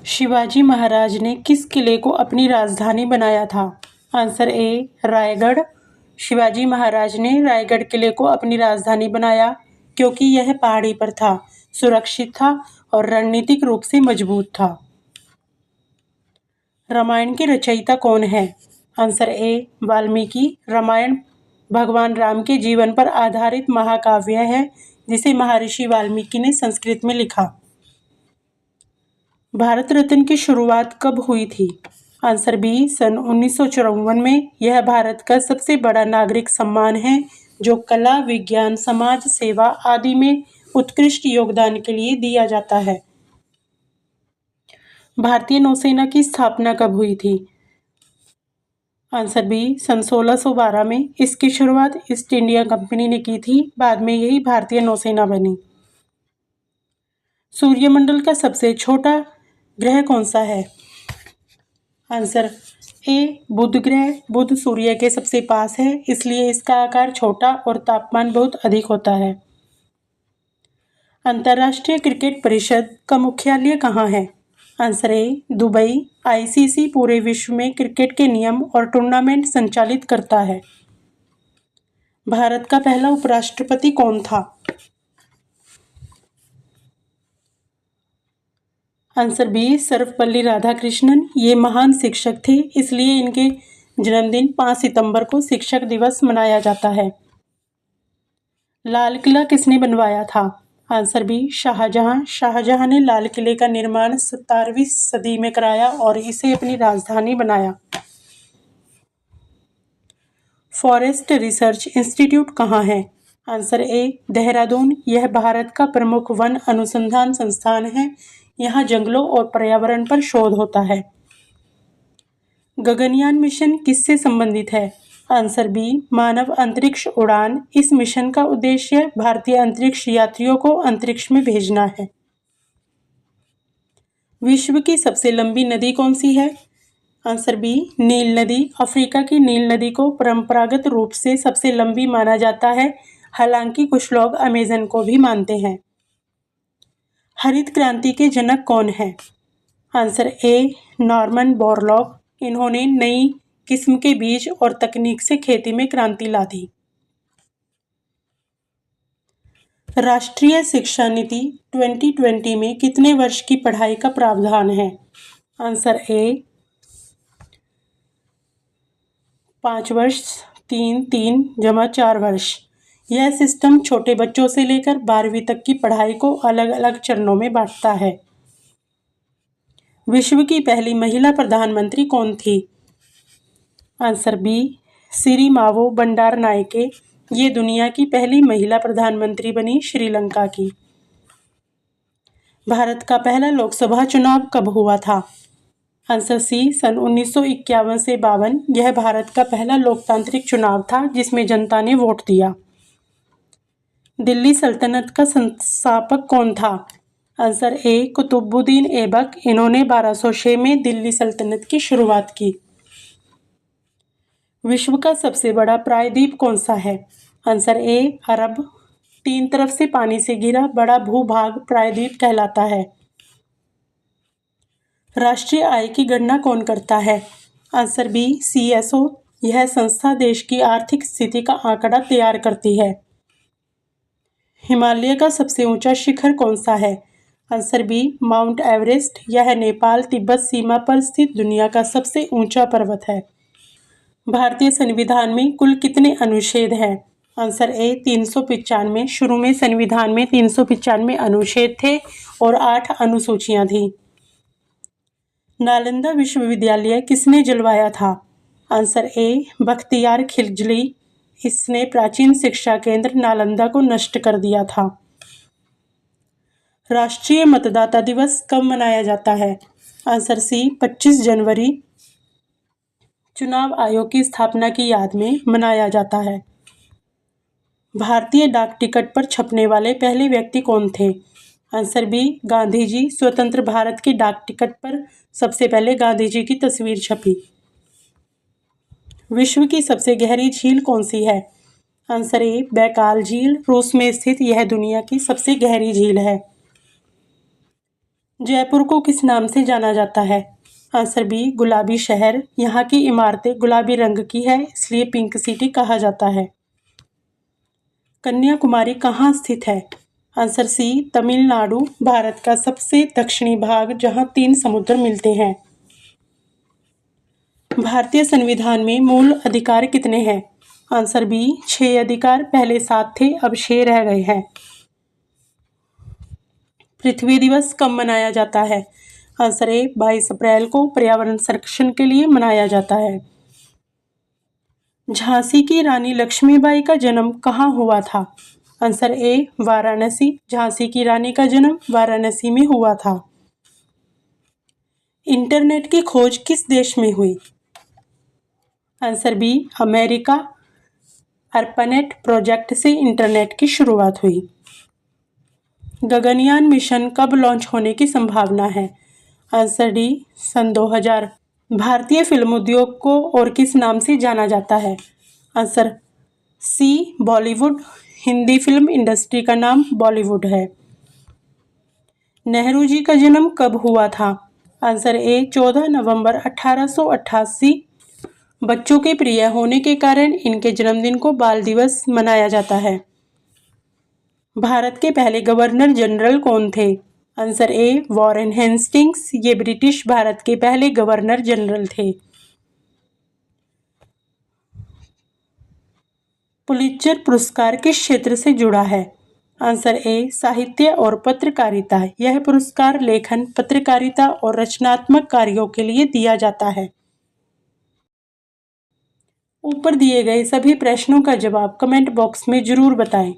शिवाजी महाराज ने किस किले को अपनी राजधानी बनाया था? Answer A Raigad. शिवाजी महाराज ने रायगढ़ किले को अपनी राजधानी बनाया क्योंकि यह पहाड़ी पर था, सुरक्षित था और रणनीतिक रूप से मजबूत था। रामायण के रचयिता कौन है? Answer A Valmiki. रामायण भगवान राम के जीवन पर आधारित महाकाव्य है जिसे महर्षि वाल्मीकि ने संस्कृत में लिखा। भारत रत्न की शुरुआत कब हुई थी? आंसर बी सन 1954 में। यह भारत का सबसे बड़ा नागरिक सम्मान है जो कला, विज्ञान, समाज सेवा आदि में उत्कृष्ट योगदान के लिए दिया जाता है। भारतीय नौसेना की स्थापना कब हुई थी? आंसर बी सन 1612 में। इसकी शुरुआत ईस्ट इंडिया कंपनी ने की थी, बाद में यही भारतीय नौसेना बनी। सूर्यमंडल का सबसे छोटा ग्रह कौन सा है? आंसर ए बुध ग्रह। बुध सूर्य के सबसे पास है, इसलिए इसका आकार छोटा और तापमान बहुत अधिक होता है। अंतर्राष्ट्रीय क्रिकेट परिषद का मुख्यालय कहाँ है? Answer A Dubai. आईसीसी पूरे विश्व में क्रिकेट के नियम और टूर्नामेंट संचालित करता है। भारत का पहला उपराष्ट्रपति कौन था? Answer B Sarvepalli Radhakrishnan. ये महान शिक्षक थे, इसलिए इनके जन्मदिन 5 सितंबर को शिक्षक दिवस मनाया जाता है। लाल किला किसने बनवाया था? Answer B Shahjahan. शाहजहां ने लाल किले का निर्माण 17वीं सदी में कराया और इसे अपनी राजधानी बनाया। फॉरेस्ट रिसर्च इंस्टीट्यूट कहाँ है? Answer A Dehradun. यह भारत का प्रमुख वन अनुसंधान संस्थान है। यहाँ जंगलों और पर्यावरण पर शोध होता है। गगनयान मिशन किससे संबंधित है? आंसर बी मानव अंतरिक्ष उड़ान। इस मिशन का उद्देश्य भारतीय अंतरिक्ष यात्रियों को अंतरिक्ष में भेजना है। विश्व की सबसे लंबी नदी कौन सी है? आंसर बी नील नदी। अफ्रीका की नील नदी को परंपरागत रूप से सबसे लंबी माना जाता है, हालांकि कुछ लोग अमेजन को भी मानते हैं। हरित क्रांति के जनक कौन है? Answer A Norman Borlaug. इन्होंने नई किस्म के बीज और तकनीक से खेती में क्रांति ला दी। राष्ट्रीय शिक्षा नीति 2020 में कितने वर्ष की पढ़ाई का प्रावधान है? आंसर ए 5 वर्ष। 3 वर्ष। यह सिस्टम छोटे बच्चों से लेकर 12वीं तक की पढ़ाई को अलग अलग चरणों में बांटता है। विश्व की पहली महिला प्रधानमंत्री कौन थी? Answer B Sirimavo Bandaranaike. ये दुनिया की पहली महिला प्रधानमंत्री बनी श्रीलंका की। भारत का पहला लोकसभा चुनाव कब हुआ था? आंसर सी सन 1951 से 52। यह भारत का पहला लोकतांत्रिक चुनाव था जिसमें जनता ने वोट दिया। दिल्ली सल्तनत का संस्थापक कौन था? Answer A Qutubuddin Aibak. इन्होंने 1206 में दिल्ली सल्तनत की शुरुआत की। विश्व का सबसे बड़ा प्रायद्वीप कौन सा है? आंसर ए अरब। 3 तरफ से पानी से घिरा बड़ा भूभाग प्रायद्वीप कहलाता है। राष्ट्रीय आय की गणना कौन करता है? Answer B CSO. यह संस्था देश की आर्थिक स्थिति का आंकड़ा तैयार करती है। हिमालय का सबसे ऊंचा शिखर कौन सा है? Answer B Mount Everest. यह नेपाल तिब्बत सीमा पर स्थित दुनिया का सबसे ऊंचा पर्वत है। भारतीय संविधान में कुल कितने अनुच्छेद हैं? Answer A 395। शुरू में संविधान में 395 अनुच्छेद थे और 8 अनुसूचियां थीं। नालंदा विश्वविद्यालय किसने जलवाया था? आंसर ए बख्तियार खिलजी। इसने प्राचीन शिक्षा केंद्र नालंदा को नष्ट कर दिया था। राष्ट्रीय मतदाता दिवस कब मनाया जाता है? आंसर सी 25 जनवरी। चुनाव आयोग की स्थापना की याद में मनाया जाता है। भारतीय डाक टिकट पर छपने वाले पहले व्यक्ति कौन थे? Answer B Gandhi ji. स्वतंत्र भारत के डाक टिकट पर सबसे पहले गांधी जी की तस्वीर छपी। विश्व की सबसे गहरी झील कौन सी है? आंसर ए बैकाल झील। रूस में स्थित यह दुनिया की सबसे गहरी झील है। जयपुर को किस नाम से जाना जाता है? आंसर बी गुलाबी शहर। यहाँ की इमारतें गुलाबी रंग की है, इसलिए पिंक सिटी कहा जाता है। कन्याकुमारी कहाँ स्थित है? आंसर सी तमिलनाडु, भारत का सबसे दक्षिणी भाग जहाँ 3 समुद्र मिलते हैं। भारतीय संविधान में मूल अधिकार कितने हैं? आंसर बी 6 अधिकार, पहले 7 थे, अब 6 रह गए हैं। पृथ्वी दिवस कब मनाया जाता है? आंसर ए 22 अप्रैल को पर्यावरण संरक्षण के लिए मनाया जाता है। झांसी की रानी लक्ष्मीबाई का जन्म कहाँ हुआ था? आंसर ए वाराणसी। झांसी की रानी का जन्म वाराणसी में हुआ था। इंटरनेट की खोज किस देश में हुई? Answer B America. ARPANET project से इंटरनेट की शुरुआत हुई। गगनयान मिशन कब लॉन्च होने की संभावना है? आंसर डी सन 2000। भारतीय फिल्म उद्योग को और किस नाम से जाना जाता है? Answer C Bollywood. Hindi film industry का नाम बॉलीवुड है। नेहरू जी का जन्म कब हुआ था? आंसर ए 14 नवंबर 1888। बच्चों के प्रिय होने के कारण इनके जन्मदिन को बाल दिवस मनाया जाता है। भारत के पहले गवर्नर जनरल कौन थे? Answer A Warren Hastings. ये ब्रिटिश भारत के पहले गवर्नर जनरल थे। पुलित्जर पुरस्कार किस क्षेत्र से जुड़ा है? आंसर ए साहित्य और पत्रकारिता। यह पुरस्कार लेखन, पत्रकारिता और रचनात्मक कार्यों के लिए दिया जाता है। ऊपर दिए गए सभी प्रश्नों का जवाब कमेंट बॉक्स में जरूर बताएं।